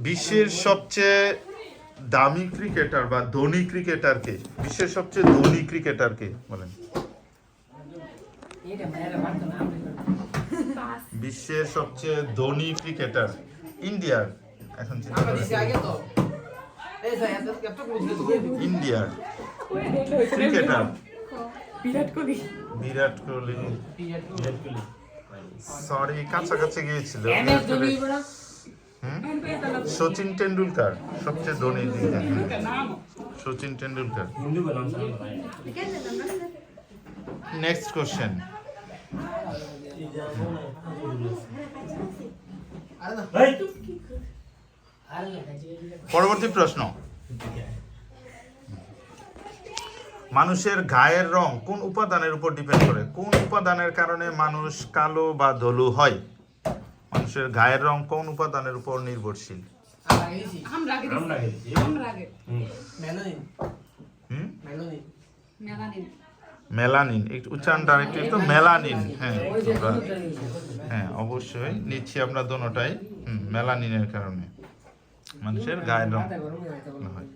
বিশ্বের সবচেয়ে দামি ক্রিকেটার বা ধনী ক্রিকেটার কে? বিশ্বের সবচেয়ে ধনী ক্রিকেটার কে বলেন? বিশ্বের সবচেয়ে ধনী ক্রিকেটার ইন্ডিয়ার, এখন চিন্তা করেন ইন্ডিয়ার ক্রিকেটার বিরাট কোহলি। সরি, কাছাকাছি গিয়েছিল। সচিন টেন্ডুলকার সবচেয়ে ধনী সচিন টেন্ডুলকার। Next question. পরবর্তী প্রশ্ন, মানুষের গায়ের রং কোন উপাদানের উপর ডিপেন্ড করে? কোন উপাদানের কারণে মানুষ কালো বা ধলু হয়? মানুষের গায়ের রং কোন উপাদানের উপর নির্ভরশীল? মেলানিন। একটু উচ্চারণটা একটু একটু মেলানিন। হ্যাঁ হ্যাঁ, অবশ্যই নিচ্ছি আমরা দোনোটাই। মেলানিনের কারণে মানুষের গায়ের রং হয়।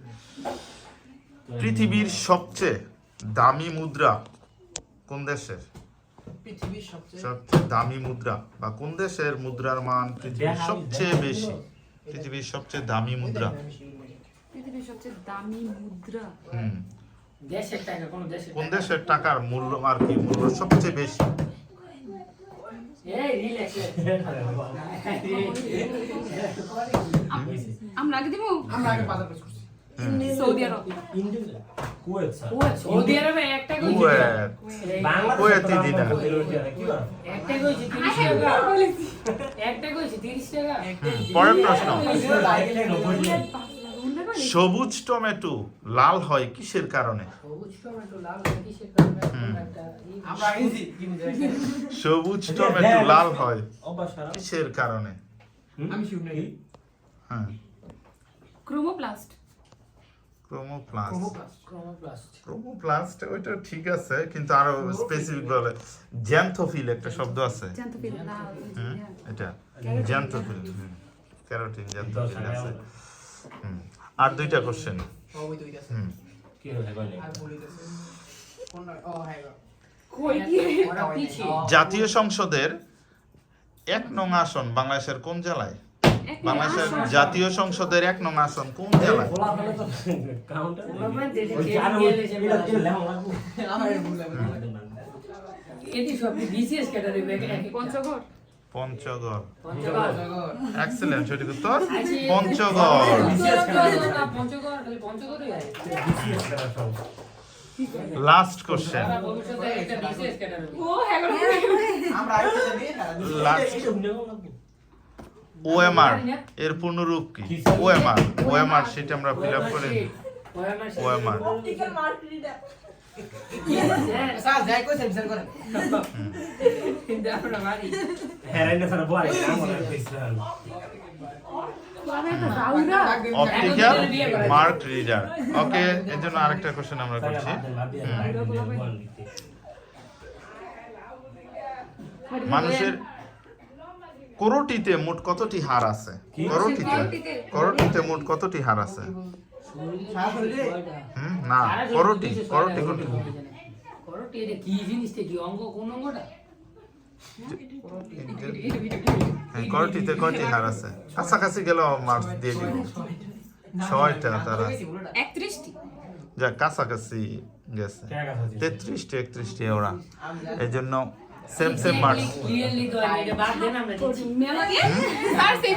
পৃথিবীর সবচেয়ে দামি মুদ্রা কোন দেশের? পৃথিবীর সবচেয়ে দামি মুদ্রা বা কোন দেশের মুদ্রার মান পৃথিবীর সবচেয়ে বেশি? পৃথিবীর সবচেয়ে দামি মুদ্রা, পৃথিবীর সবচেয়ে দামি মুদ্রা দেশের টাকা, কোন দেশের কোন দেশের টাকার মূল্য আর কি মূল্য সবচেয়ে বেশি? এই রিল্যাক্স। আমরা আগে দিব, আমরা আগে পাতা পেশ করছি। সৌদি আরব, কুয়েত, সৌদি আরবে একটা কই কুয়েত, কুয়েতি দিনার। একটা কইছি 30 টাকা, একটা কইছি 30 টাকা। পরের প্রশ্ন, সবুজ টমেটো লাল হয় কিসের কারণে? সবুজ টমেটো লাল হয় কিসের কারণে? আমরা আইছি কি বুঝাই? সবুজ টমেটো লাল হয় কিসের কারণে? আমি শিওর নাই। হ্যাঁ, ক্রোমোপ্লাস্ট। ক্রোমোপ্লাস্ট ওইটা ঠিক আছে, কিন্তু আরো স্পেসিফিক বলে জ্যান্থোফিল একটা শব্দ আছে। জ্যান্থোফিল না, এটা জ্যান্থোফিল, ক্যারোটিন জ্যান্থোফিল আছে। আর দুইটা কোশ্চেন। ওই দুইটা আছে। কি হলো বলে? আর বলিতেছে কোন ও হ্যাঁ গো। কই কি ওটা পিছে। জাতীয় সংসদের 1 নং আসন বাংলাদেশের কোন জেলায়? বাংলাদেশের জাতীয় সংসদের 1 নং আসন কোন জেলায়? এটি সব BCS category Panchagarh. Panchagarh. Panchagarh. Excellent, সঠিক উত্তর পঞ্চগড়। পঞ্চগড় খালি পঞ্চগড়ই আছে। Last question. ভবিষ্যতে একটা বিসিএস ক্যাটাগরি। ও হ্যাঁ গো, আমরা আইতে যাবি না। লাস্ট ওএমআর এর পূর্ণরূপ কি? ওএমআর, ওএমআর সেটা আমরা ফিল আপ করে নিই। OMR optical mark reader. Sir যাই কই সেন্সার করে। কিন্তু আমরা মারি। Optical mark reader. ওকে, এর জন্য আরেকটা কোশ্চেন আমরা করছি। মানুষের করোটিতে মোট কতটি হাড় আছে? করোটিতে মোট কতটি হাড় আছে? না, করোটি করোটি করোটি করোটি এটা কি জিনিসটা, কি অঙ্গ, কোন অঙ্গটা? করোটিতে কয়টি হাড় আছে? কাছাকাছি গেল মার্কস দিয়ে দিব। 6টা তারা 31টি। যা কাছাকাছি গেছে, 33টি 31টি ওরা। এই জন্য সেম মার্কস। ক্লিয়ারলি তো এটা বাদ দেন আমরা দিচ্ছি। মেলা দিয়ে স্যার